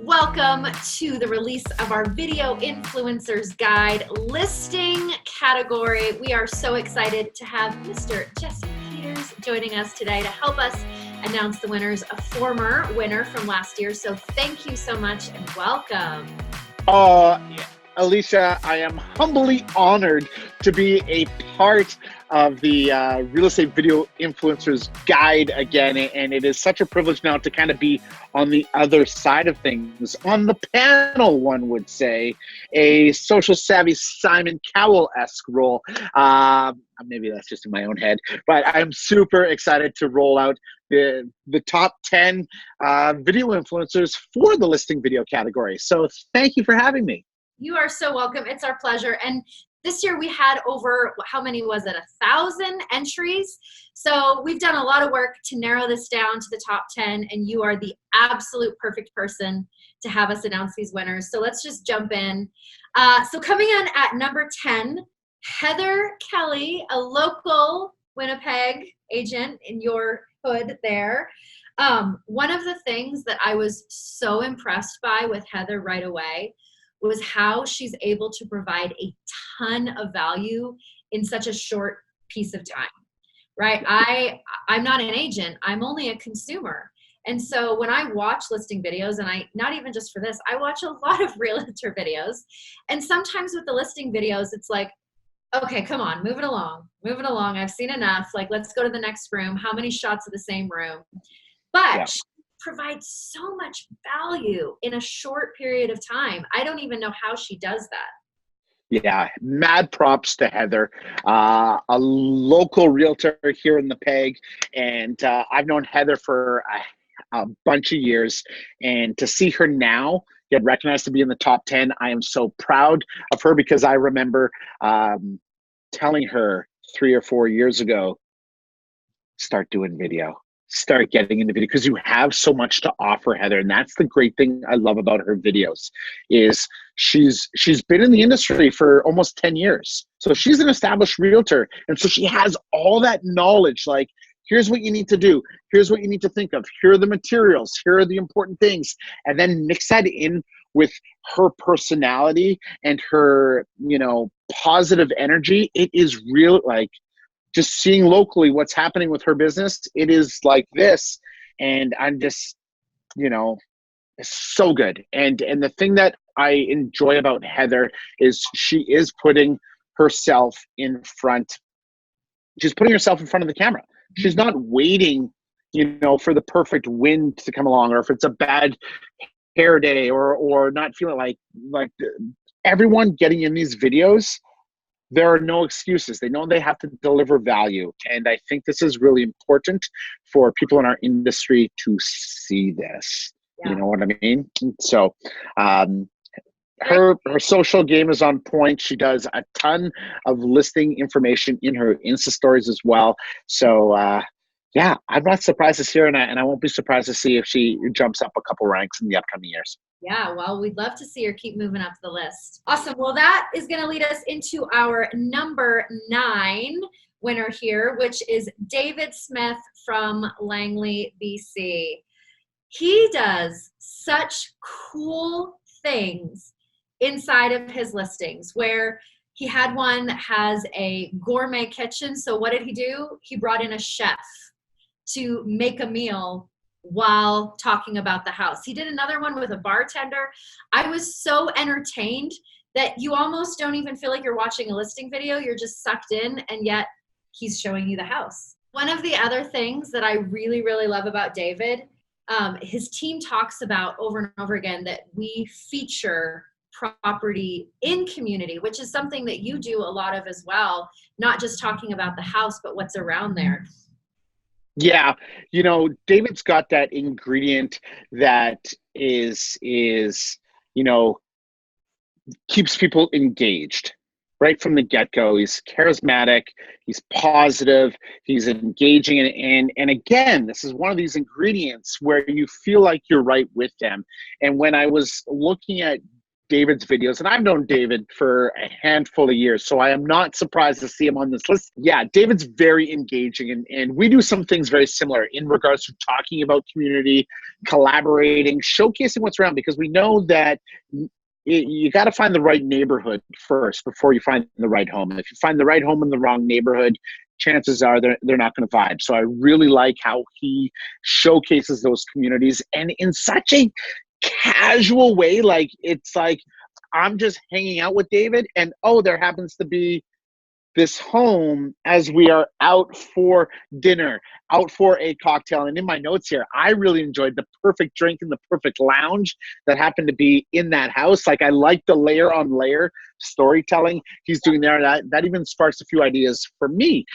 Welcome to the release of our Video Influencers Guide listing category. We are so excited to have Mr. Jesse Peters joining us today to help us announce the winners, a former winner from last year. So thank you so much and welcome. Alicia, I am humbly honored to be a part of the Real Estate Video Influencers Guide again, and it is such a privilege now to kind of be on the other side of things, on the panel, one would say, a social savvy Simon Cowell-esque role. Maybe that's just in my own head, but I'm super excited to roll out the top 10 video influencers for the listing video category. So thank you for having me. You are so welcome. It's our pleasure. And this year we had over, how many was it? 1,000 entries. So we've done a lot of work to narrow this down to the top 10, and you are the absolute perfect person to have us announce these winners. So let's just jump in. So coming in at number 10, Heather Kelly, a local Winnipeg agent in your hood there. One of the things that I was so impressed by with Heather right away was how she's able to provide a ton of value in such a short piece of time, right? I'm not an agent, I'm only a consumer. And so when I watch listing videos, and not even just for this, I watch a lot of realtor videos. And sometimes with the listing videos, it's like, okay, come on, move it along. I've seen enough. Like, let's go to the next room. How many shots of the same room? But she provides so much value in a short period of time. I don't even know how she does that. Yeah, mad props to Heather, a local realtor here in LePage, and I've known Heather for a bunch of years, and to see her now get recognized to be in the top 10, I am so proud of her, because I remember telling her 3 or 4 years ago, start doing video. Start getting into video, because you have so much to offer, Heather. And that's the great thing I love about her videos, is she's been in the industry for almost 10 years. So she's an established realtor. And so she has all that knowledge, like, here's what you need to do. Here's what you need to think of. Here are the materials. Here are the important things. And then mix that in with her personality and her, positive energy. It is real, like, just seeing locally what's happening with her business, it is like this. And I'm just, it's so good. And the thing that I enjoy about Heather is she is putting herself in front. She's putting herself in front of the camera. She's not waiting, for the perfect wind to come along, or if it's a bad hair day, or not feeling like everyone getting in these videos. There are no excuses. They know they have to deliver value. And I think this is really important for people in our industry to see this. Yeah. You know what I mean? So her social game is on point. She does a ton of listing information in her Insta stories as well. So yeah, I'm not surprised to see her, and I won't be surprised to see if she jumps up a couple ranks in the upcoming years. Yeah, well, we'd love to see her keep moving up the list. Awesome. Well, that is going to lead us into our number 9 winner here, which is David Smith from Langley, BC. He does such cool things inside of his listings, where he had one that has a gourmet kitchen. So what did he do? He brought in a chef to make a meal while talking about the house. He did another one with a bartender. I was so entertained that you almost don't even feel like you're watching a listing video. You're just sucked in, and yet he's showing you the house. One of the other things that I really, really love about David, his team talks about over and over again that we feature property in community, which is something that you do a lot of as well, not just talking about the house, but what's around there. Yeah, David's got that ingredient that is keeps people engaged right from the get-go. He's charismatic, he's positive, he's engaging, and again, this is one of these ingredients where you feel like you're right with them. And when I was looking at David's videos, and I've known David for a handful of years, so I am not surprised to see him on this list. Yeah, David's very engaging, and we do some things very similar in regards to talking about community, collaborating, showcasing what's around, because we know that you got to find the right neighborhood first before you find the right home. And if you find the right home in the wrong neighborhood, chances are they're not going to vibe. So I really like how he showcases those communities, and in such a casual way. Like, it's like I'm just hanging out with David, and oh, there happens to be this home as we are out for dinner, out for a cocktail. And in my notes here, I really enjoyed the perfect drink and the perfect lounge that happened to be in that house. Like, I like the layer on layer storytelling he's doing there. That even sparks a few ideas for me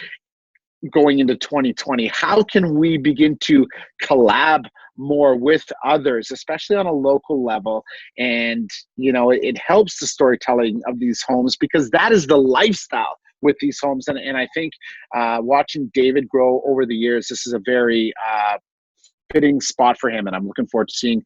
going into 2020. How can we begin to collab more with others, especially on a local level? And, you know, it helps the storytelling of these homes, because that is the lifestyle with these homes. And I think watching David grow over the years, this is a very fitting spot for him. And I'm looking forward to seeing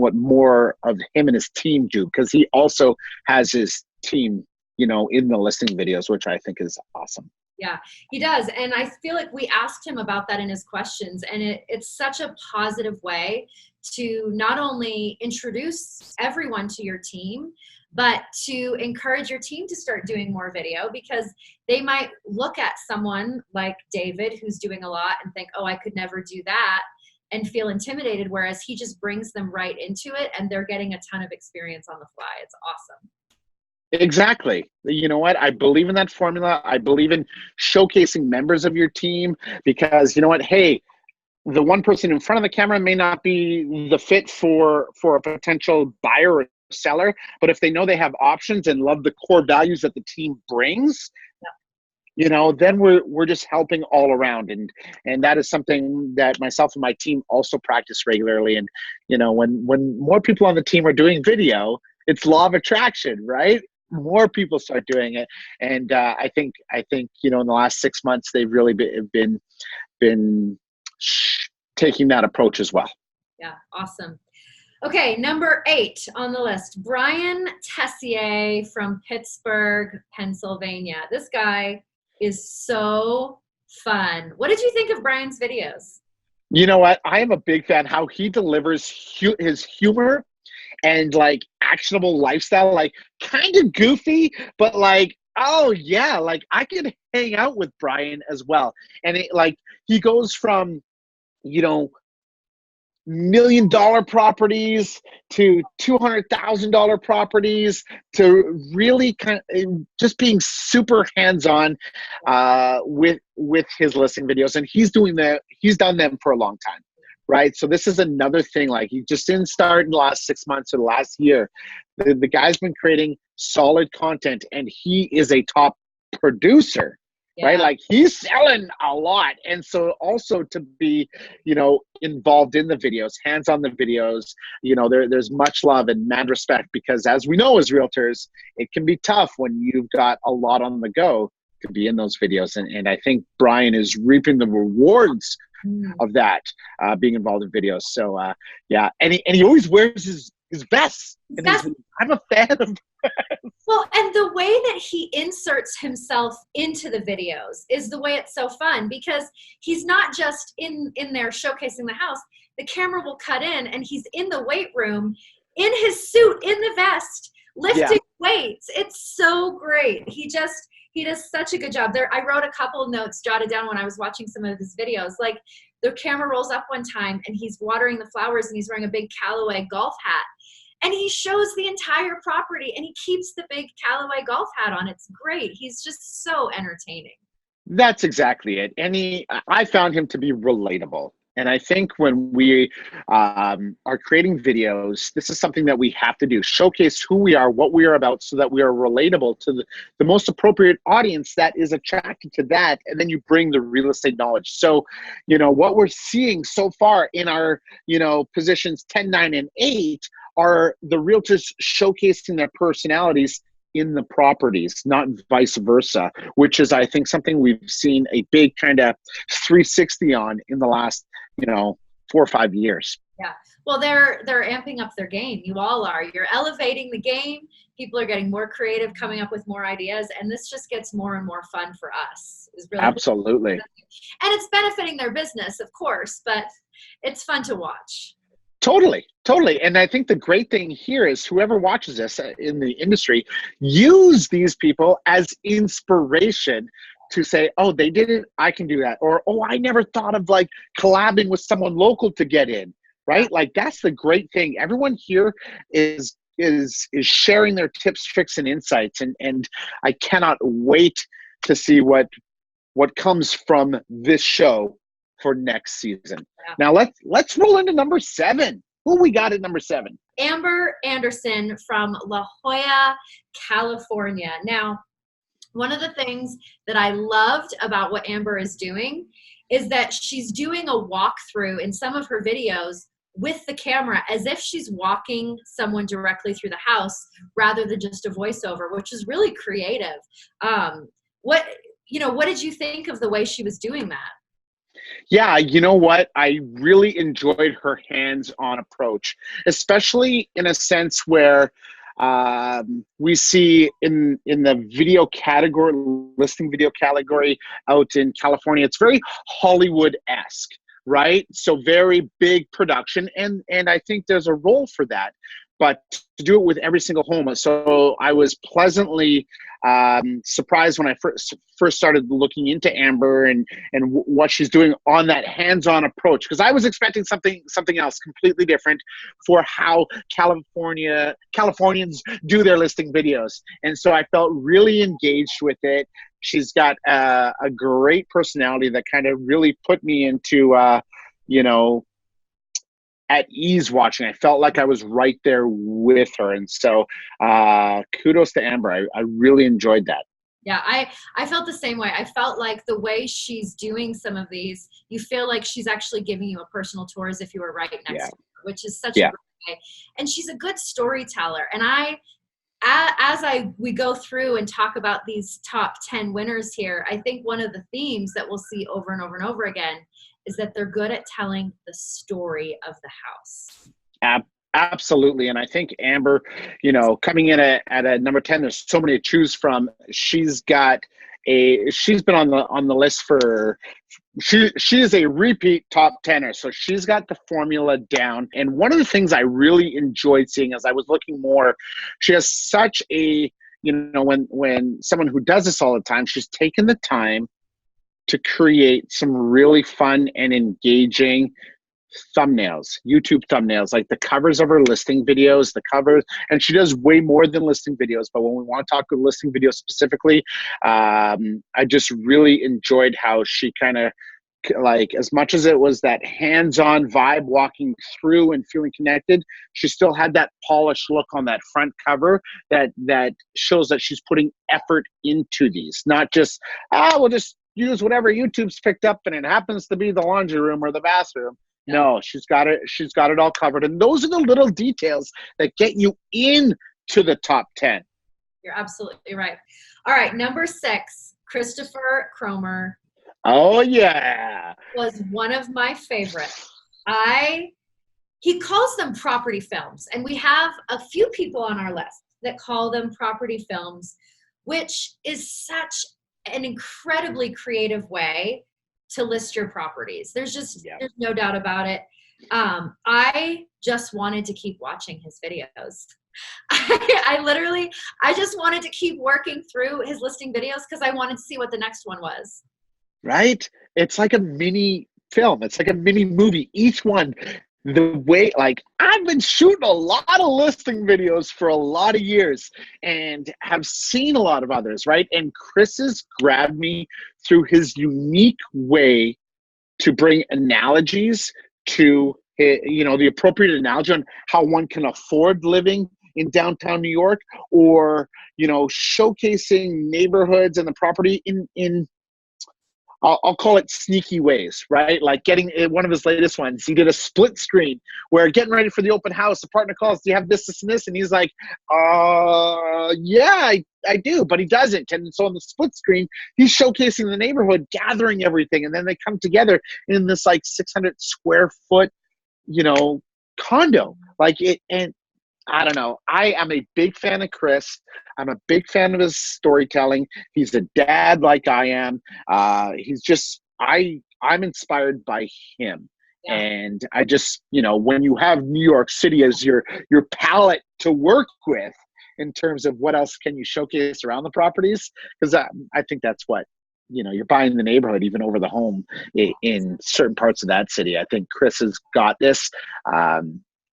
what more of him and his team do, because he also has his team, you know, in the listing videos, which I think is awesome. Yeah, he does. And I feel like we asked him about that in his questions. And it's such a positive way to not only introduce everyone to your team, but to encourage your team to start doing more video, because they might look at someone like David, who's doing a lot, and think, oh, I could never do that, and feel intimidated. Whereas he just brings them right into it, and they're getting a ton of experience on the fly. It's awesome. Exactly. You know what? I believe in that formula. I believe in showcasing members of your team, because you know what? Hey, the one person in front of the camera may not be the fit for a potential buyer or seller, but if they know they have options and love the core values that the team brings, you know, then we're just helping all around. And that is something that myself and my team also practice regularly. And, you know, when more people on the team are doing video, it's law of attraction, right? More people start doing it. And I think, you know, in the last 6 months, they've really been taking that approach as well. Yeah, awesome. Okay, number 8 on the list, Brian Teyssier from Pittsburgh, Pennsylvania. This guy is so fun. What did you think of Brian's videos? You know what? I am a big fan how he delivers his humor and like actionable lifestyle, like kind of goofy, but like, oh yeah, like I could hang out with Brian as well. And it, like, he goes from, you know, $1 million properties to $200,000 properties to really kind of just being super hands-on with his listing videos. And he's done them for a long time, right? So this is another thing, like, he just didn't start in the last 6 months or the last year. The guy's been creating solid content, and he is a top producer. Yeah. Right? Like, he's selling a lot. And so also to be, you know, involved in the videos, hands on the videos, you know, there's much love and mad respect, because as we know as realtors, it can be tough when you've got a lot on the go to be in those videos. And I think Brian is reaping the rewards of that, being involved in videos. So yeah. And he always wears his vest. And I'm a fan of Well, and the way that he inserts himself into the videos is the way it's so fun, because he's not just in there showcasing the house. The camera will cut in, and he's in the weight room in his suit, in the vest, lifting weights. It's so great. He does such a good job there. I wrote a couple of notes jotted down when I was watching some of his videos. Like, the camera rolls up one time, and he's watering the flowers, and he's wearing a big Callaway golf hat. And he shows the entire property, and he keeps the big Callaway golf hat on. It's great. He's just so entertaining. That's exactly it. And I found him to be relatable. And I think when we are creating videos, this is something that we have to do. Showcase who we are, what we are about, so that we are relatable to the most appropriate audience that is attracted to that. And then you bring the real estate knowledge. So, you know, what we're seeing so far in our, you know, positions 10, 9, and 8 are the realtors showcasing their personalities in the properties, not vice versa, which is, I think, something we've seen a big kind of 360 on in the last, you know, 4 or 5 years. Yeah. Well, they're amping up their game. You all are. You're elevating the game. People are getting more creative, coming up with more ideas, and this just gets more and more fun for us. Is really Absolutely. And it's benefiting their business, of course, but it's fun to watch. Totally, totally. And I think the great thing here is whoever watches this in the industry, use these people as inspiration to say, oh, they did it, I can do that. Or, oh, I never thought of like collabing with someone local to get in, right? Like that's the great thing. Everyone here is sharing their tips, tricks, and insights. And I cannot wait to see what comes from this show for next season. Yeah. Now let's roll into number 7. Who we got at number 7? Amber Anderson from La Jolla, California. Now, one of the things that I loved about what Amber is doing is that she's doing a walkthrough in some of her videos with the camera as if she's walking someone directly through the house rather than just a voiceover, which is really creative. What did you think of the way she was doing that? Yeah, you know what? I really enjoyed her hands-on approach, especially in a sense where we see in the video category, listing video category out in California, it's very Hollywood-esque, right? So very big production, and I think there's a role for that. But to do it with every single home. So I was pleasantly surprised when I first started looking into Amber and what she's doing on that hands-on approach, because I was expecting something else completely different for how Californians do their listing videos. And so I felt really engaged with it. She's got a great personality that kind of really put me into, at ease watching. I felt like I was right there with her. And so kudos to Amber. I really enjoyed that. Yeah, I felt the same way. I felt like the way she's doing some of these, you feel like she's actually giving you a personal tour as if you were right next to her, which is such a great way. And she's a good storyteller. And we go through and talk about these top 10 winners here, I think one of the themes that we'll see over and over and over again is that they're good at telling the story of the house. Absolutely. And I think Amber, coming in at a number 10, there's so many to choose from. She's been on the list for, she is a repeat top 10er. So she's got the formula down. And one of the things I really enjoyed seeing as I was looking more, she has such a, when someone who does this all the time, she's taken the time to create some really fun and engaging thumbnails, YouTube thumbnails, like the covers of her listing videos, and she does way more than listing videos. But when we want to talk about listing videos specifically, I just really enjoyed how she kind of, like, as much as it was that hands-on vibe walking through and feeling connected, she still had that polished look on that front cover that shows that she's putting effort into these, not just, we'll just use whatever YouTube's picked up and it happens to be the laundry room or the bathroom. Yeah. No, she's got it all covered. And those are the little details that get you into the top 10. You're absolutely right. All right, number 6, Ariffin-Kromer. Oh yeah. Was one of my favorites. He calls them property films, and we have a few people on our list that call them property films, which is such an incredibly creative way to list your properties. There's no doubt about it. I just wanted to keep watching his videos. I just wanted to keep working through his listing videos because I wanted to see what the next one was. Right? It's like a mini film. It's like a mini movie. Each one, the way, like, I've been shooting a lot of listing videos for a lot of years and have seen a lot of others, right? And Chris has grabbed me through his unique way to bring analogies to, the appropriate analogy on how one can afford living in downtown New York, or, showcasing neighborhoods and the property in I'll call it sneaky ways, right? Like getting one of his latest ones, he did a split screen where getting ready for the open house, the partner calls, do you have this, this, and this? And he's like, yeah, I do, but he doesn't. And so on the split screen, he's showcasing the neighborhood, gathering everything. And then they come together in this like 600 square foot, condo. Like it, and I don't know. I am a big fan of Chris. I'm a big fan of his storytelling. He's a dad like I am. He's just I'm inspired by him. Yeah. And I just, when you have New York City as your palette to work with in terms of what else can you showcase around the properties, because I think that's what, you're buying the neighborhood even over the home in certain parts of that city. I think Chris has got this.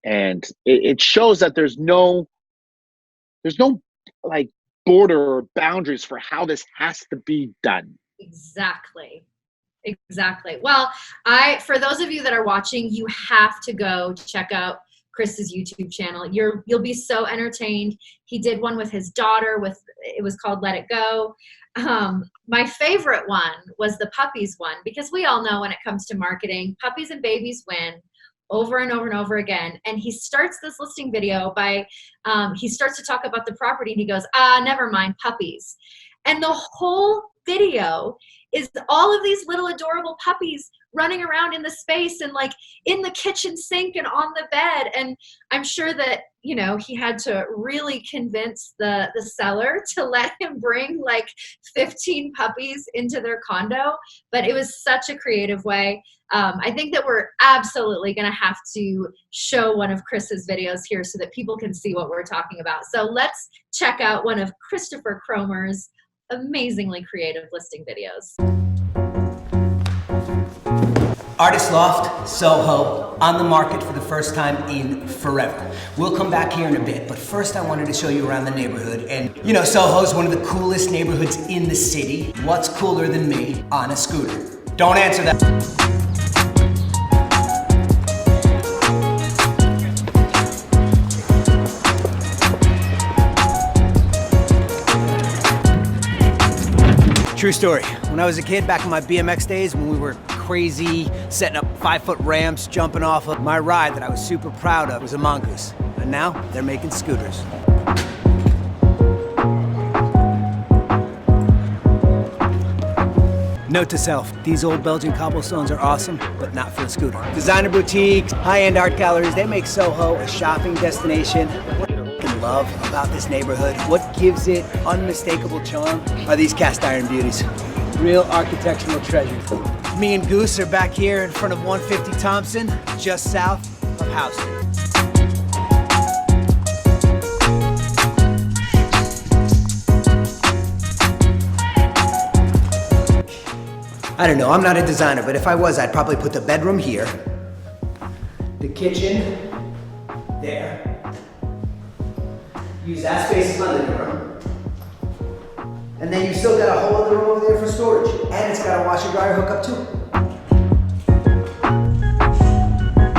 And it shows that there's no like border or boundaries for how this has to be done. Exactly. Well, for those of you that are watching, you have to go check out Chris's YouTube channel. You'll be so entertained. He did one with his daughter it was called Let It Go. My favorite one was the puppies one, because we all know when it comes to marketing, puppies and babies win over and over and over again. And he starts this listing video by, he starts to talk about the property and he goes, never mind, puppies. And the whole video is all of these little adorable puppies running around in the space and like in the kitchen sink and on the bed. And I'm sure that, he had to really convince the seller to let him bring like 15 puppies into their condo. But it was such a creative way. I think that we're absolutely going to have to show one of Chris's videos here so that people can see what we're talking about. So let's check out one of Christopher Kromer's amazingly creative listing videos. Artist Loft, Soho, on the market for the first time in forever. We'll come back here in a bit, but first I wanted to show you around the neighborhood. And Soho's one of the coolest neighborhoods in the city. What's cooler than me on a scooter? Don't answer that. True story. When I was a kid, back in my BMX days, when we were crazy, setting up 5-foot ramps, jumping off of, my ride that I was super proud of was a mongoose. And now, they're making scooters. Note to self, these old Belgian cobblestones are awesome, but not for a scooter. Designer boutiques, high-end art galleries, they make Soho a shopping destination. Love about this neighborhood, what gives it unmistakable charm, are these cast iron beauties. Real architectural treasures. Me and Goose are back here in front of 150 Thompson, just south of Halstead. I don't know, I'm not a designer, but if I was, I'd probably put the bedroom here, the kitchen there, use that space as my living room. And then you still got a whole other room over there for storage. And it's got a washer dryer hookup too.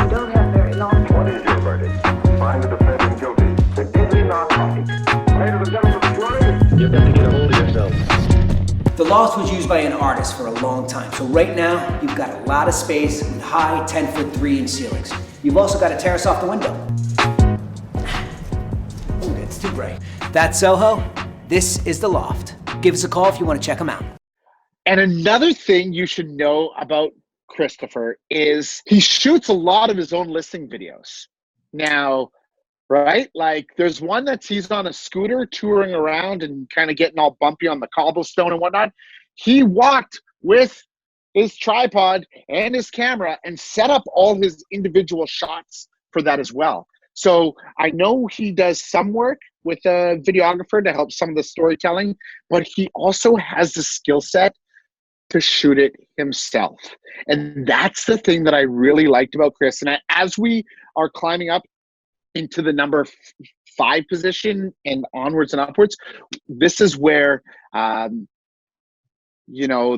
You don't have very long. What is your verdict? Find the defendant guilty. The deadly narcotic. Ladies and gentlemen of the jury, you've got to get a hold of yourself. The loft was used by an artist for a long time. So right now, you've got a lot of space with high 10-foot 3-inch ceilings. You've also got a terrace off the window. Too bright. That's Soho. This is the loft. Give us a call if you want to check them out. And another thing you should know about Christopher is he shoots a lot of his own listing videos. Now, right? Like there's one that he's on a scooter touring around and kind of getting all bumpy on the cobblestone and whatnot. He walked with his tripod and his camera and set up all his individual shots for that as well. So I know he does some work with a videographer to help some of the storytelling, but he also has the skill set to shoot it himself. And that's the thing that I really liked about Chris. And as we are climbing up into the number 5 position and onwards and upwards, this is where,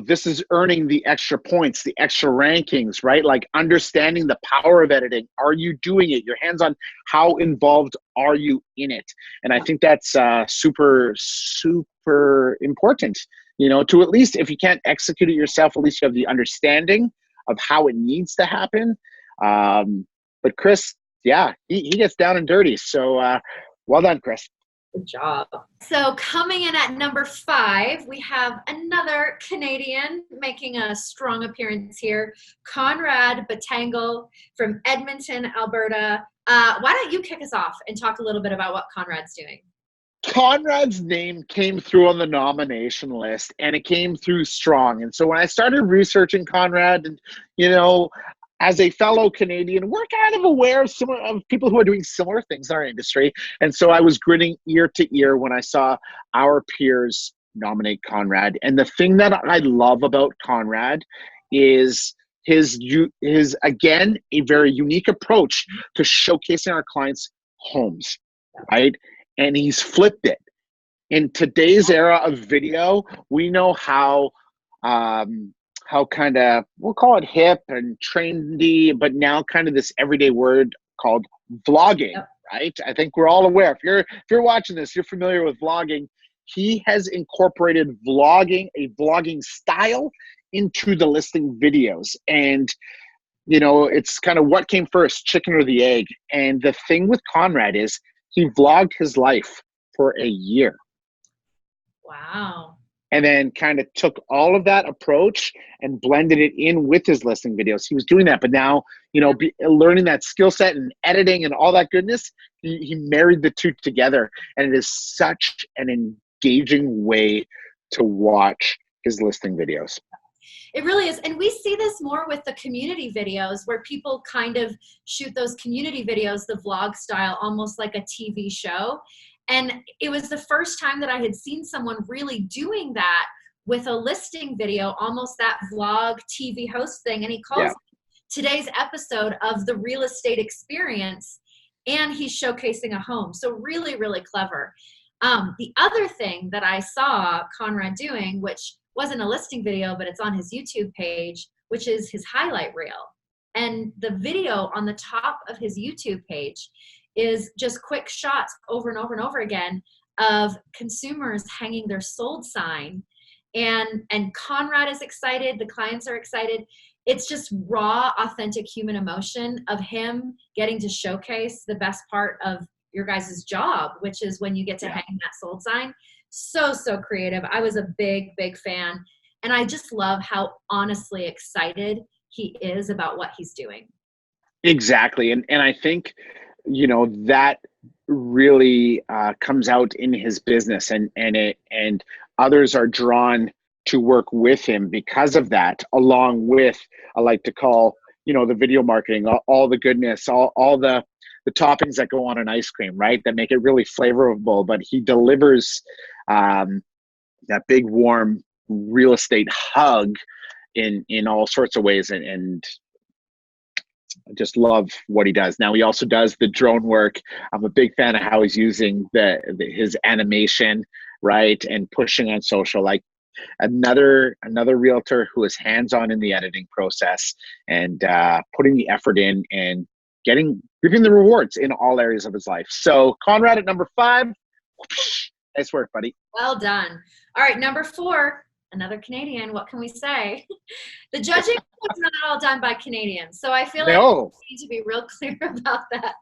this is earning the extra points, the extra rankings, right? Like understanding the power of editing. Are you doing it? Your hands on, how involved are you in it? And I think that's super, super important, to at least, if you can't execute it yourself, at least you have the understanding of how it needs to happen. But Chris, yeah, he gets down and dirty. So well done, Chris. Good job. So coming in at number 5, we have another Canadian making a strong appearance here, Conrad Bitangcol from Edmonton, Alberta. Why don't you kick us off and talk a little bit about what Conrad's doing? Conrad's name came through on the nomination list, and it came through strong. And so when I started researching Conrad, and as a fellow Canadian, we're kind of aware of people who are doing similar things in our industry. And so I was grinning ear to ear when I saw our peers nominate Conrad. And the thing that I love about Conrad is his again, a very unique approach to showcasing our clients' homes, right? And he's flipped it. In today's era of video, we know how kind of, we'll call it hip and trendy, but now kind of this everyday word called vlogging, right? I think we're all aware. If you're watching this, you're familiar with vlogging. He has incorporated a vlogging style into the listing videos. And, it's kind of what came first, chicken or the egg. And the thing with Conrad is he vlogged his life for a year. Wow. And then kind of took all of that approach and blended it in with his listing videos. He was doing that, but now, learning that skill set and editing and all that goodness, he married the two together. And it is such an engaging way to watch his listing videos. It really is. And we see this more with the community videos where people kind of shoot those community videos, the vlog style, almost like a TV show. And it was the first time that I had seen someone really doing that with a listing video, almost that vlog TV host thing. And he calls today's episode of the Real Estate Experience, and he's showcasing a home. So really, really clever. The other thing that I saw Conrad doing, which wasn't a listing video, but it's on his YouTube page, which is his highlight reel. And the video on the top of his YouTube page is just quick shots over and over and over again of consumers hanging their sold sign. And Conrad is excited. The clients are excited. It's just raw, authentic human emotion of him getting to showcase the best part of your guys' job, which is when you get to hang that sold sign. So creative. I was a big fan. And I just love how honestly excited he is about what he's doing. Exactly. And I think, that really comes out in his business, and others are drawn to work with him because of that, along with, I like to call, the video marketing, all the goodness, all the toppings that go on an ice cream, right? That make it really flavorful, but he delivers that big, warm real estate hug in all sorts of ways. And I just love what he does. Now he also does the drone work. I'm a big fan of how he's using his animation, right? And pushing on social, like another realtor who is hands-on in the editing process and putting the effort in and reaping the rewards in all areas of his life. So Conrad at number 5. Nice work, buddy. Well done. All right, number 4, another Canadian. What can we say? The judging was not all done by Canadians. So I feel like we need to be real clear about that.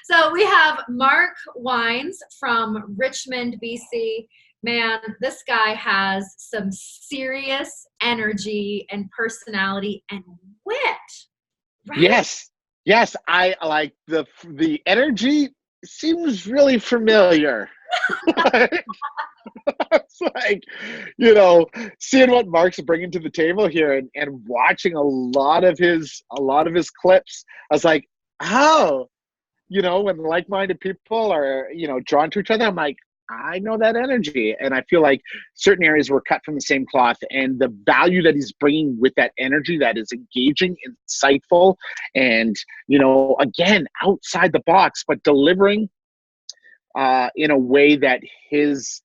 So we have Mark Wiens from Richmond, BC. Man, this guy has some serious energy and personality and wit. Right? Yes, I like the energy seems really familiar. It's like, seeing what Mark's bringing to the table here and watching a lot of his clips, I was like, oh, when like-minded people are, drawn to each other, I'm like, I know that energy. And I feel like certain areas were cut from the same cloth, and the value that he's bringing with that energy that is engaging, insightful, and, again, outside the box, but delivering in a way that his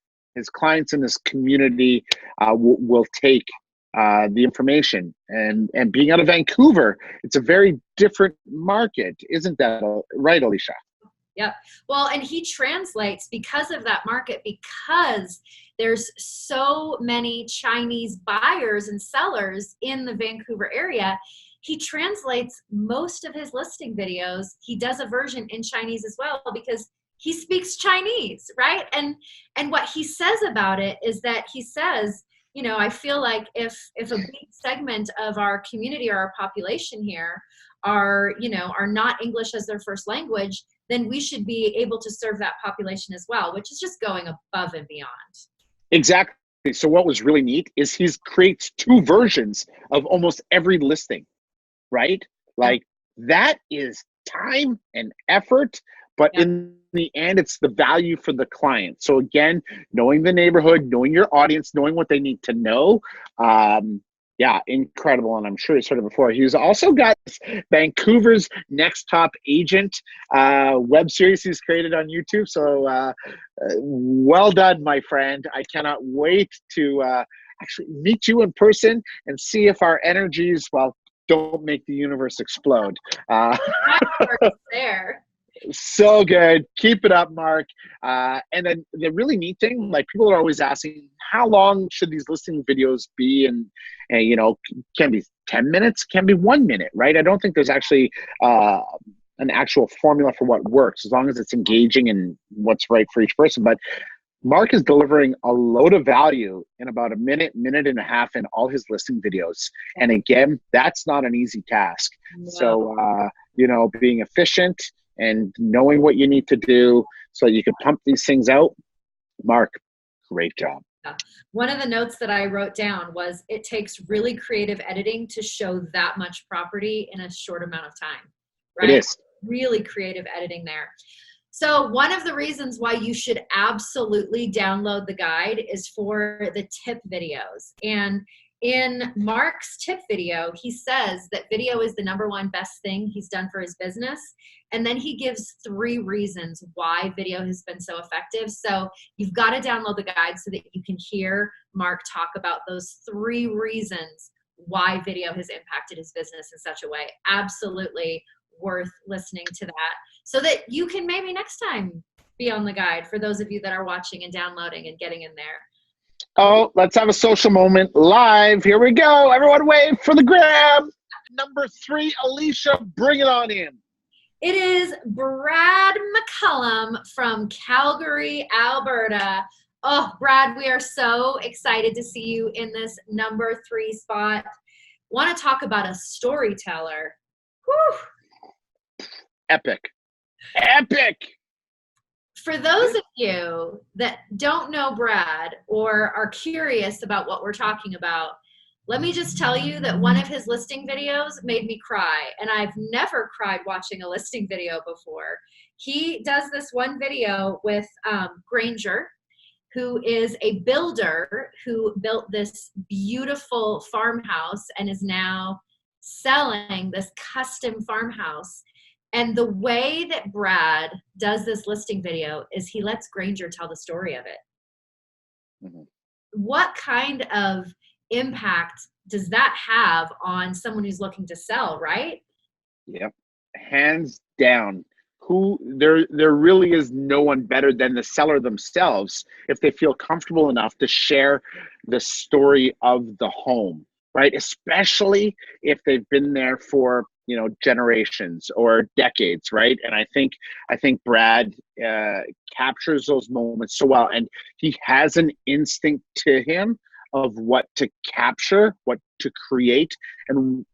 clients in this community will take the information. And being out of Vancouver, it's a very different market. Isn't that right, Alicia? Yep. Well, and he translates because of that market, because there's so many Chinese buyers and sellers in the Vancouver area. He translates most of his listing videos. He does a version in Chinese as well because he speaks Chinese, right? And what he says about it is that he says, I feel like if a big segment of our community or our population here are, are not English as their first language, then we should be able to serve that population as well, which is just going above and beyond. Exactly. So what was really neat is he creates 2 versions of almost every listing, right? Like that is time and effort, but in the end, it's the value for the client. So again, knowing the neighborhood, knowing your audience, knowing what they need to know. Yeah, incredible. And I'm sure he's heard it before. He's also got Vancouver's Next Top Agent web series he's created on YouTube. So well done, my friend. I cannot wait to actually meet you in person and see if our energies, well, don't make the universe explode. There. So good. Keep it up, Mark. And then the really neat thing, like people are always asking, how long should these listing videos be? And can be 10 minutes, can be 1 minute, right? I don't think there's actually an actual formula for what works, as long as it's engaging and what's right for each person. But Mark is delivering a load of value in about a minute, minute and a half in all his listing videos. And again, that's not an easy task. No. So, being efficient and knowing what you need to do so you can pump these things out. Mark, great job. One of the notes that I wrote down was it takes really creative editing to show that much property in a short amount of time, right? It is. Really creative editing there. So one of the reasons why you should absolutely download the guide is for the tip videos. And in Mark's tip video, he says that video is the #1 best thing he's done for his business. And then he gives 3 reasons why video has been so effective. So you've got to download the guide so that you can hear Mark talk about those 3 reasons why video has impacted his business in such a way. Absolutely worth listening to that so that you can maybe next time be on the guide for those of you that are watching and downloading and getting in there. Oh, let's have a social moment live. Here we go. Everyone wave for the grab. Number 3, Alicia, bring it on in. It is Brad McCallum from Calgary, Alberta. Oh, Brad, we are so excited to see you in this number 3 spot. Want to talk about a storyteller. Whew. Epic. Epic. For those of you that don't know Brad or are curious about what we're talking about, let me just tell you that one of his listing videos made me cry, and I've never cried watching a listing video before. He does this one video with Granger, who is a builder who built this beautiful farmhouse and is now selling this custom farmhouse. And the way that Brad does this listing video is he lets Granger tell the story of it. Mm-hmm. What kind of impact does that have on someone who's looking to sell, right? Yep. Hands down. There really is no one better than the seller themselves if they feel comfortable enough to share the story of the home, right? Especially if they've been there for generations or decades, right? And I think Brad captures those moments so well, and he has an instinct to him of what to capture, what to create, and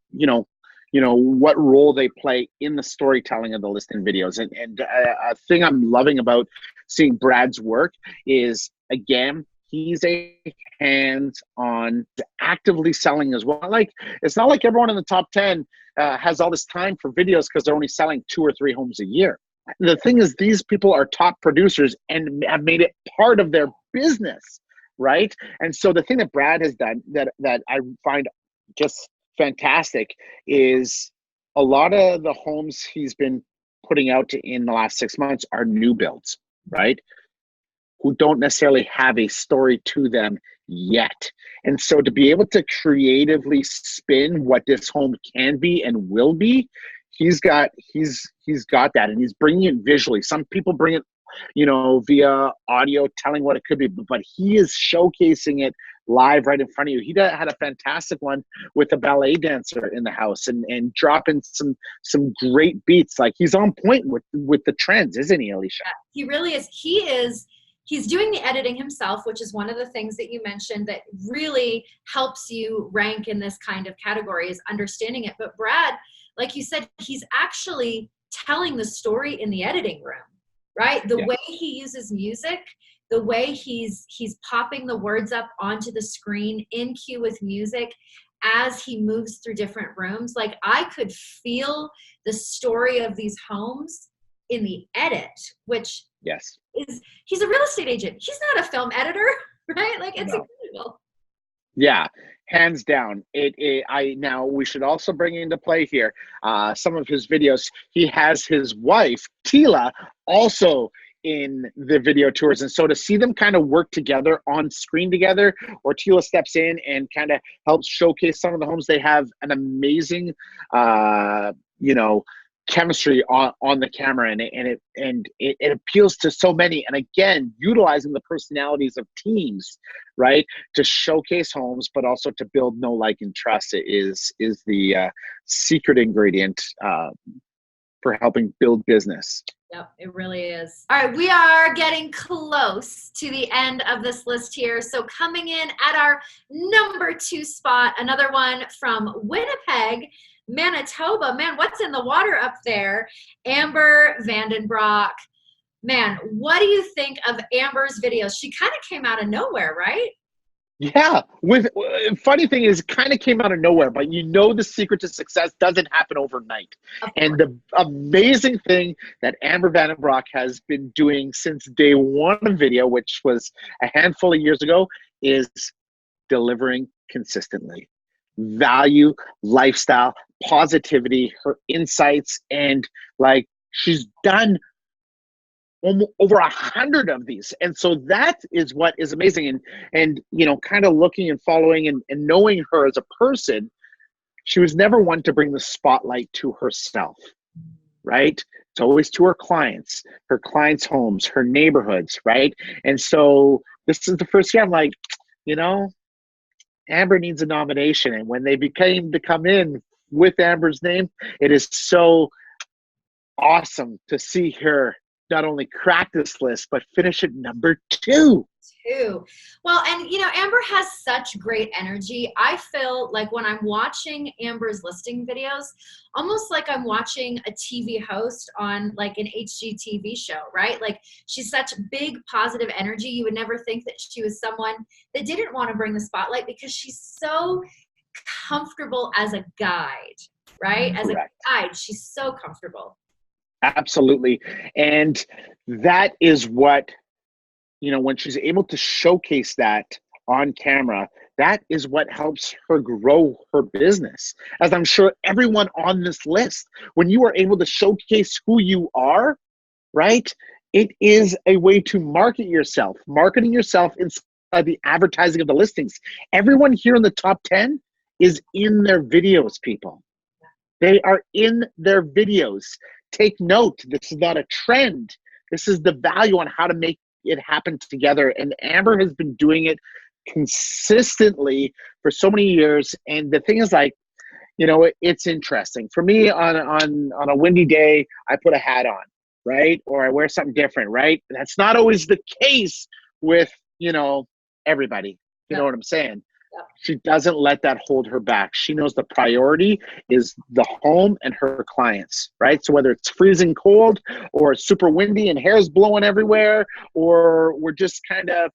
what role they play in the storytelling of the listing videos. And a thing I'm loving about seeing Brad's work is, again, he's a hands-on, actively selling as well. Like, it's not like everyone in the top 10 has all this time for videos because they're only selling 2 or 3 homes a year. The thing is, these people are top producers and have made it part of their business, right? And so the thing that Brad has done that I find just fantastic is a lot of the homes he's been putting out in the last 6 months are new builds, right? Who don't necessarily have a story to them yet. And so to be able to creatively spin what this home can be and will be, he's got that, and he's bringing it visually. Some people bring it, via audio, telling what it could be, but he is showcasing it live right in front of you. He had a fantastic one with a ballet dancer in the house and dropping some great beats. Like, he's on point with the trends, isn't he, Alicia? He really is. He's doing the editing himself, which is one of the things that you mentioned that really helps you rank in this kind of category, is understanding it. But Brad, like you said, he's actually telling the story in the editing room, right? The way he uses music, the way he's popping the words up onto the screen in cue with music as he moves through different rooms. Like, I could feel the story of these homes in the edit, which is, he's a real estate agent. He's not a film editor, right? Like, it's incredible. Yeah, hands down. Now we should also bring into play here some of his videos. He has his wife, Tila, also in the video tours. And so to see them kind of work together on screen together, or Tila steps in and kind of helps showcase some of the homes, they have an amazing, chemistry on the camera, and it appeals to so many. And again, utilizing the personalities of teams, right, to showcase homes, but also to build know, like, and trust is the secret ingredient for helping build business. Yep, it really is. All right, we are getting close to the end of this list here. So coming in at our number 2 spot, another one from Winnipeg, Manitoba. Man, what's in the water up there? Amber Vandenbroek. Man, what do you think of Amber's videos? She kind of came out of nowhere, right? Yeah. Funny thing is, kind of came out of nowhere, but the secret to success doesn't happen overnight. And the amazing thing that Amber Vandenbroek has been doing since day one of video, which was a handful of years ago, is delivering consistently. Value, lifestyle, positivity, her insights, and like, she's done over 100 of these. And so that is what is amazing. And kind of looking and following and knowing her as a person, she was never one to bring the spotlight to herself, right? It's always to her clients' homes, her neighborhoods, right? And so this is the first year I'm like, Amber needs a nomination. And when they became to come in with Amber's name, it is so awesome to see her not only crack this list, but finish at number 2. Well, and Amber has such great energy. I feel like when I'm watching Amber's listing videos, almost like I'm watching a TV host on like an HGTV show, right? Like, she's such big positive energy. You would never think that she was someone that didn't want to bring the spotlight, because she's so comfortable as a guide, right? As Correct. a guide, she's so comfortable. Absolutely. And that is what, when she's able to showcase that on camera, that is what helps her grow her business. As I'm sure everyone on this list, when you are able to showcase who you are, right, it is a way to marketing yourself inside the advertising of the listings. Everyone here in the top 10 is in their videos, people. They are in their videos. Take note, this is not a trend. This is the value on how to make it happen together. And Amber has been doing it consistently for so many years. And the thing is, like, it's interesting. For me, on a windy day, I put a hat on, right? Or I wear something different, right? That's not always the case with, everybody. You know what I'm saying? She doesn't let that hold her back. She knows the priority is the home and her clients, right? So whether it's freezing cold or it's super windy and hair's blowing everywhere, or we're just kind of,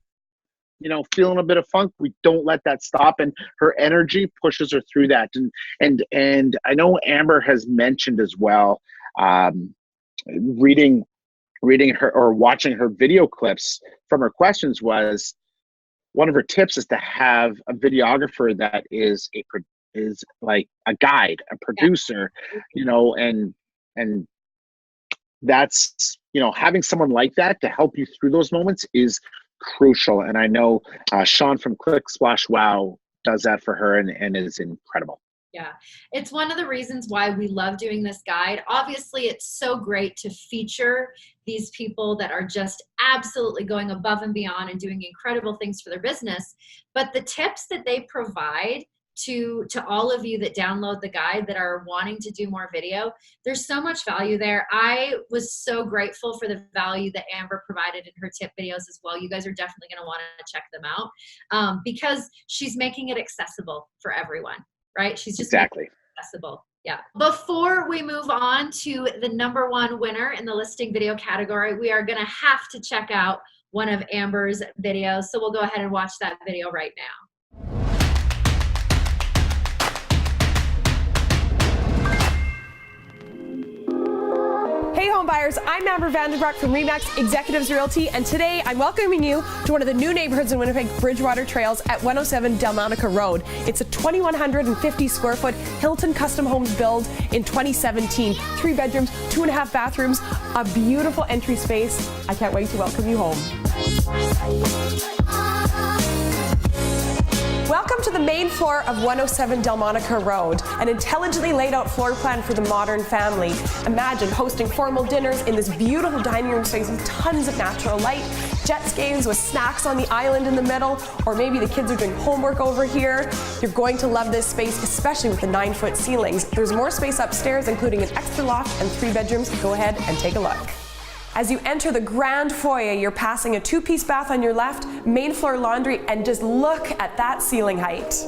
feeling a bit of funk, we don't let that stop. And her energy pushes her through that. And I know Amber has mentioned as well, reading her or watching her video clips from her questions, was one of her tips is to have a videographer that is like a guide, a producer, and that's, having someone like that to help you through those moments is crucial. And I know Sean from Click Splash Wow does that for her, and is incredible. Yeah, it's one of the reasons why we love doing this guide. Obviously, it's so great to feature these people that are just absolutely going above and beyond and doing incredible things for their business. But the tips that they provide to all of you that download the guide that are wanting to do more video, there's so much value there. I was so grateful for the value that Amber provided in her tip videos as well. You guys are definitely going to want to check them out because she's making it accessible for everyone. Right? She's just exactly accessible. Yeah. Before we move on to the #1 winner in the listing video category, we are going to have to check out one of Amber's videos. So we'll go ahead and watch that video right now. Hey home buyers, I'm Amber Broek from RE/MAX Executives Realty, and today I'm welcoming you to one of the new neighborhoods in Winnipeg, Bridgewater Trails at 107 Delmonica Road. It's a 2,150 square foot Hilton Custom Homes build in 2017. 3 bedrooms, 2.5 bathrooms, a beautiful entry space. I can't wait to welcome you home. Welcome to the main floor of 107 Delmonica Road, an intelligently laid out floor plan for the modern family. Imagine hosting formal dinners in this beautiful dining room space with tons of natural light, jet skis with snacks on the island in the middle, or maybe the kids are doing homework over here. You're going to love this space, especially with the 9-foot ceilings. There's more space upstairs, including an extra loft and 3 bedrooms. Go ahead and take a look. As you enter the grand foyer, you're passing a 2-piece bath on your left, main floor laundry, and just look at that ceiling height.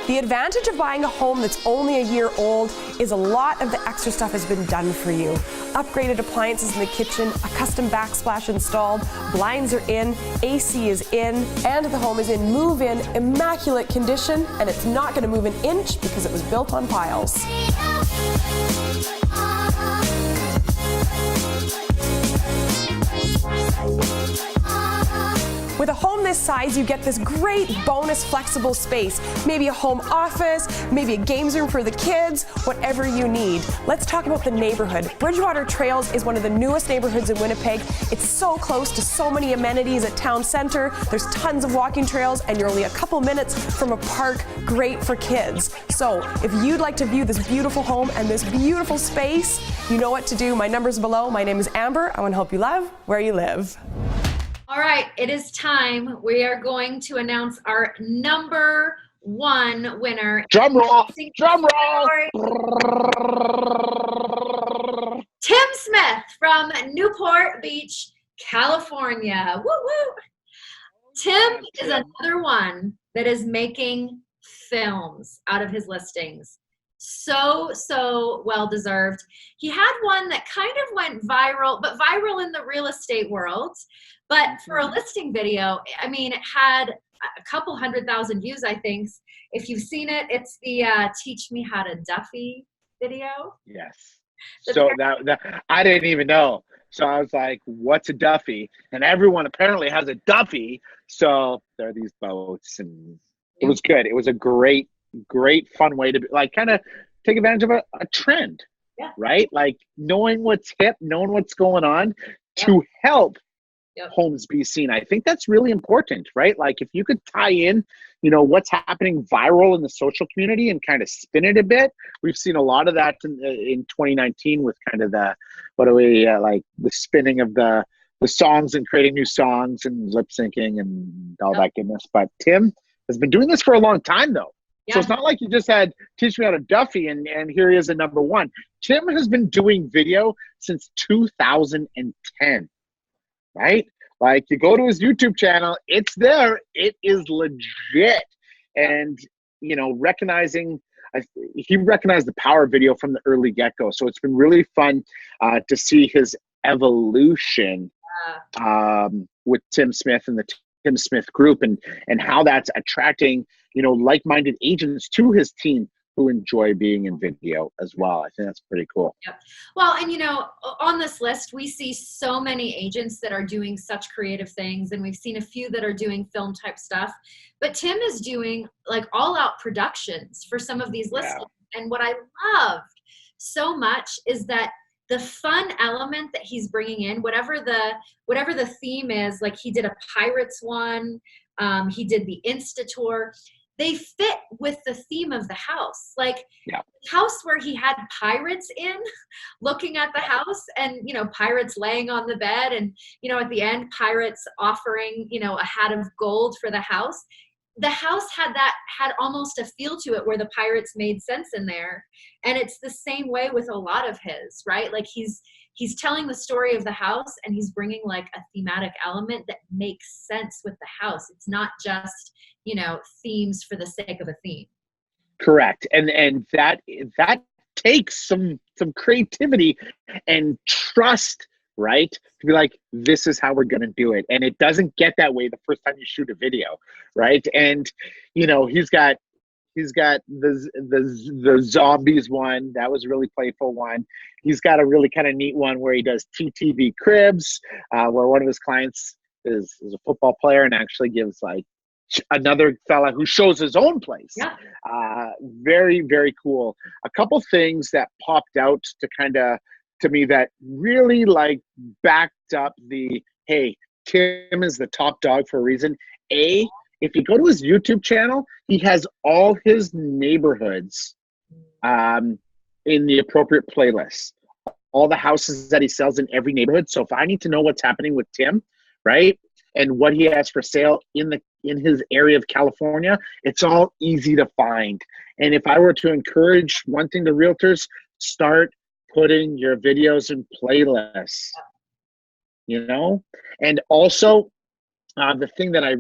The advantage of buying a home that's only a year old is a lot of the extra stuff has been done for you. Upgraded appliances in the kitchen, a custom backsplash installed, blinds are in, AC is in, and the home is in move-in, immaculate condition, and it's not going to move an inch because it was built on piles. With a home this size, you get this great bonus flexible space. Maybe a home office, maybe a games room for the kids, whatever you need. Let's talk about the neighborhood. Bridgewater Trails is one of the newest neighborhoods in Winnipeg. It's so close to so many amenities at town center. There's tons of walking trails, and you're only a couple minutes from a park great for kids. So if you'd like to view this beautiful home and this beautiful space, you know what to do. My number's below. My name is Amber. I want to help you love where you live. All right, it is time. We are going to announce our #1 winner. Drum roll! Drum roll! Tim Smith from Newport Beach, California. Woo woo! Tim is another one that is making films out of his listings. So well deserved. He had one that kind of went viral, but viral in the real estate world. But for a listing video, I mean, it had a couple 100,000 views, I think. If you've seen it, it's the Teach Me How to Duffy video. Yes. So that I didn't even know. So I was like, what's a Duffy? And everyone apparently has a Duffy. So there are these boats, and it was good. It was a great fun way to like kind of take advantage of a trend. Yeah. Right? Like knowing what's hip, knowing what's going on to help homes be seen. I think that's really important, right? Like if you could tie in, you know, what's happening viral in the social community and kind of spin it a bit. We've seen a lot of that in 2019 with kind of the, like the spinning of the songs and creating new songs and lip syncing and all that goodness. But Tim has been doing this for a long time though. Yeah. So it's not like you just had Teach Me How to Duffy and here he is at #1. Tim has been doing video since 2010. Right? Like you go to his YouTube channel, it's there. It is legit. And, you know, he recognized the power of video from the early get-go. So it's been really fun to see his evolution with Tim Smith and the Tim Smith group and how that's attracting, you know, like-minded agents to his team who enjoy being in video as well. I think that's pretty cool. Yep. Well, and you know, on this list, we see so many agents that are doing such creative things, and we've seen a few that are doing film type stuff. But Tim is doing like all out productions for some of these listings. Yeah. And what I loved so much is that the fun element that he's bringing in, whatever the theme is, like he did a Pirates one, he did the Insta tour. They fit with the theme of the house. Like the house where he had pirates in, looking at the house and, you know, pirates laying on the bed and, you know, at the end, pirates offering, you know, a hat of gold for the house. the house had almost a feel to it where the pirates made sense in there. And it's the same way with a lot of his, right? Like he's telling the story of the house, and he's bringing like a thematic element that makes sense with the house. It's not just, themes for the sake of a theme. Correct. And that takes some creativity and trust, right? To be like, this is how we're going to do it. And it doesn't get that way the first time you shoot a video, right? And, he's got the zombies one. That was a really playful one. He's got a really kind of neat one where he does TTV cribs, where one of his clients is a football player and actually gives like another fella who shows his own place. Yeah. Very, very cool. A couple things that popped out to me that really like backed up hey, Tim is the top dog for a reason. If you go to his YouTube channel, he has all his neighborhoods in the appropriate playlists, all the houses that he sells in every neighborhood. So if I need to know what's happening with Tim, right, and what he has for sale in his area of California, it's all easy to find. And if I were to encourage one thing to realtors, start putting your videos in playlists, and also the thing that I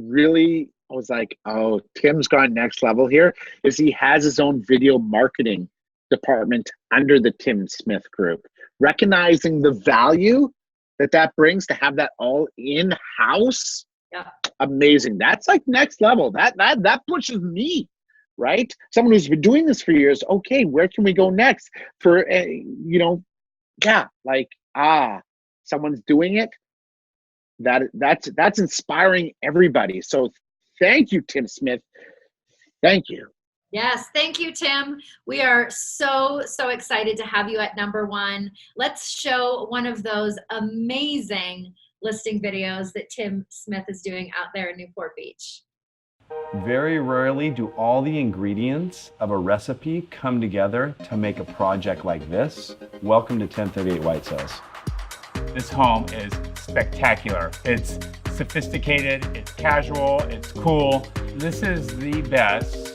was like, oh, Tim's gone next level here, is he has his own video marketing department under the Tim Smith Group, recognizing the value that brings to have that all in-house. Yeah. Amazing. That's like next level. That pushes me, right? Someone who's been doing this for years. Okay, where can we go next? For someone's doing it. That's inspiring everybody. So thank you, Tim Smith. Thank you. Yes, thank you, Tim. We are so excited to have you at number one. Let's show one of those amazing listing videos that Tim Smith is doing out there in Newport Beach. Very rarely do all the ingredients of a recipe come together to make a project like this. Welcome to 1038 White Cells. This home is spectacular. It's sophisticated, it's casual, it's cool. This is the best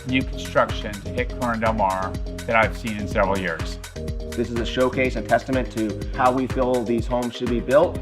new construction to hit Corona Del Mar that I've seen in several years. This is a showcase and testament to how we feel these homes should be built.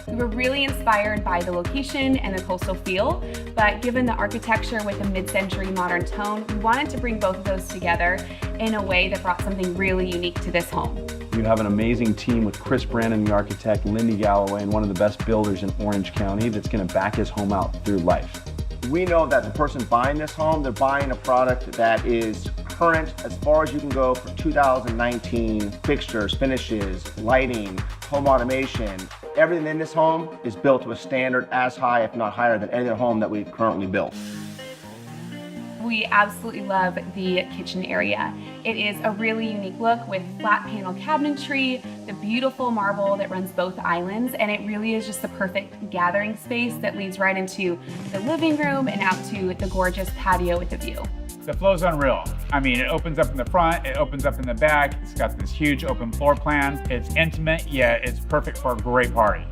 We were really inspired by the location and the coastal feel, but given the architecture with a mid-century modern tone, we wanted to bring both of those together in a way that brought something really unique to this home. You have an amazing team with Chris Brandon, the architect, Lindy Galloway, and one of the best builders in Orange County that's going to back his home out through life. We know that the person buying this home, they're buying a product that is current as far as you can go for 2019 fixtures, finishes, lighting, home automation. Everything in this home is built to a standard as high, if not higher, than any other home that we've currently built. We absolutely love the kitchen area. It is a really unique look with flat panel cabinetry, the beautiful marble that runs both islands, and it really is just the perfect gathering space that leads right into the living room and out to the gorgeous patio with the view. The flow's unreal. I mean, it opens up in the front, it opens up in the back. It's got this huge open floor plan. It's intimate, yet it's perfect for a great party.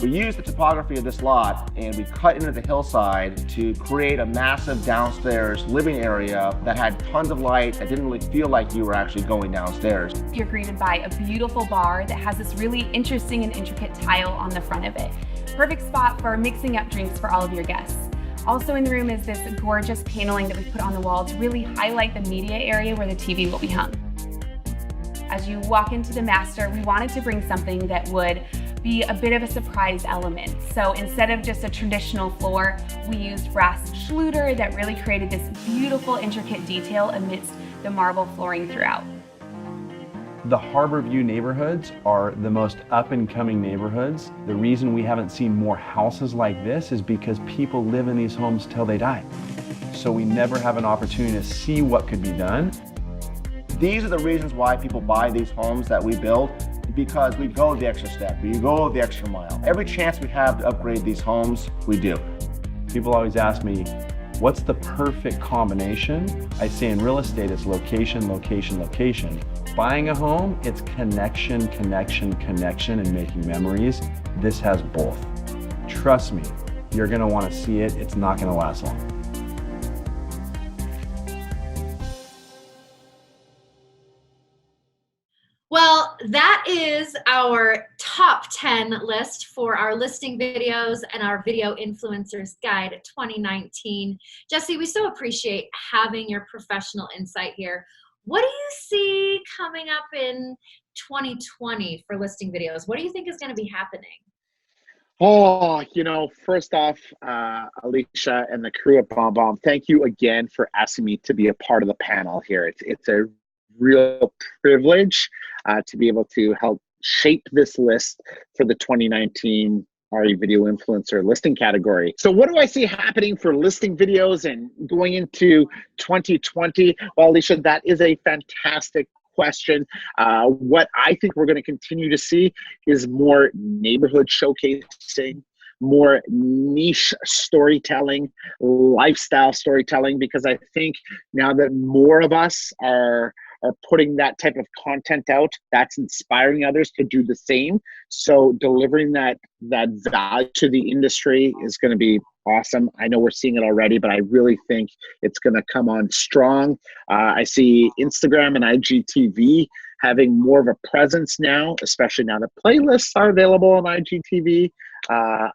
We used the topography of this lot and we cut into the hillside to create a massive downstairs living area that had tons of light that didn't really feel like you were actually going downstairs. You're greeted by a beautiful bar that has this really interesting and intricate tile on the front of it. Perfect spot for mixing up drinks for all of your guests. Also in the room is this gorgeous paneling that we put on the wall to really highlight the media area where the TV will be hung. As you walk into the master, we wanted to bring something that would be a bit of a surprise element. So instead of just a traditional floor, we used brass schluter that really created this beautiful, intricate detail amidst the marble flooring throughout. The Harborview neighborhoods are the most up-and-coming neighborhoods. The reason we haven't seen more houses like this is because people live in these homes till they die. So we never have an opportunity to see what could be done. These are the reasons why people buy these homes that we build, because we go the extra step, we go the extra mile. Every chance we have to upgrade these homes, we do. People always ask me, what's the perfect combination? I say in real estate, it's location, location, location. Buying a home, it's connection, connection, connection, and making memories. This has both. Trust me, You're going to want to see it. It's not going to last long. Well, that is our top 10 list for our listing videos and our video influencers guide 2019. Jesse, we so appreciate having your professional insight here. What do you see coming up in 2020 for listing videos? What do you think is going to be happening? Oh, first off, Alicia and the crew at BombBomb, thank you again for asking me to be a part of the panel here. It's a real privilege to be able to help shape this list for the 2019 RE Video Influencer listing category. So what do I see happening for listing videos and going into 2020? Well, Alicia, that is a fantastic question. What I think we're going to continue to see is more neighborhood showcasing, more niche storytelling, lifestyle storytelling, because I think now that more of us are putting that type of content out, that's inspiring others to do the same. So delivering that value to the industry is going to be awesome. I know we're seeing it already, but I really think it's going to come on strong. I see Instagram and IGTV having more of a presence now, especially now that playlists are available on IGTV,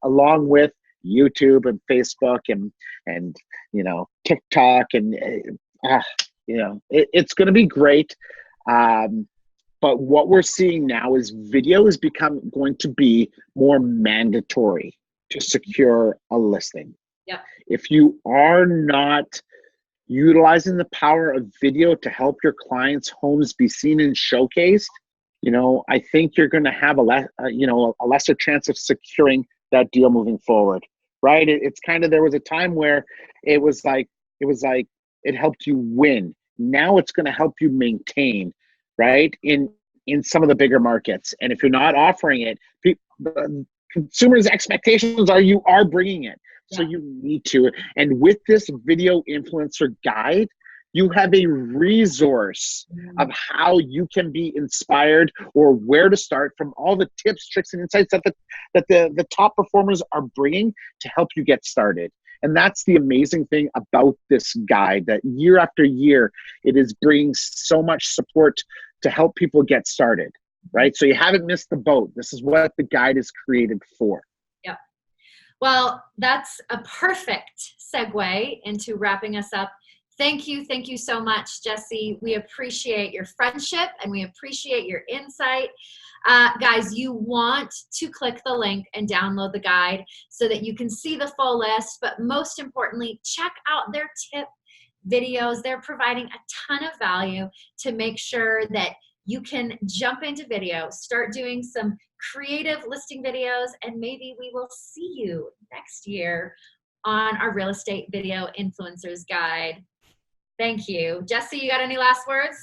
along with YouTube and Facebook and TikTok and it's going to be great. But what we're seeing now is video is going to be more mandatory to secure a listing. Yep. If you are not utilizing the power of video to help your clients' homes be seen and showcased, I think you're going to have a lesser chance of securing that deal moving forward, right? It's kind of, there was a time where it was like it helped you win. Now it's going to help you maintain, right? In some of the bigger markets. And if you're not offering it, consumers' expectations are you are bringing it. So you need to. And with this video influencer guide, you have a resource of how you can be inspired or where to start from all the tips, tricks, and insights that the top performers are bringing to help you get started. And that's the amazing thing about this guide, that year after year, it is bringing so much support to help people get started, right? So you haven't missed the boat. This is what the guide is created for. Yep. Well, that's a perfect segue into wrapping us up. Thank you so much, Jesse. We appreciate your friendship and we appreciate your insight. Guys, you want to click the link and download the guide so that you can see the full list, but most importantly, check out their tip videos. They're providing a ton of value to make sure that you can jump into video, start doing some creative listing videos, and maybe we will see you next year on our Real Estate Video Influencers Guide. Thank you. Jesse, you got any last words?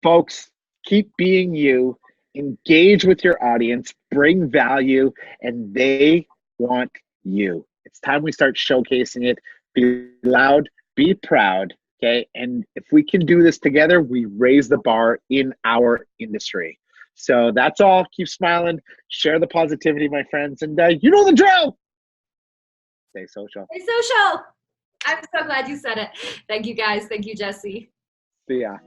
Folks, keep being you. Engage with your audience, bring value, and they want you. It's time we start showcasing it. Be loud, be proud, okay? And if we can do this together, we raise the bar in our industry. So that's all. Keep smiling. Share the positivity, my friends. And you know the drill. Stay social. Stay social. I'm so glad you said it. Thank you, guys. Thank you, Jesse. See ya.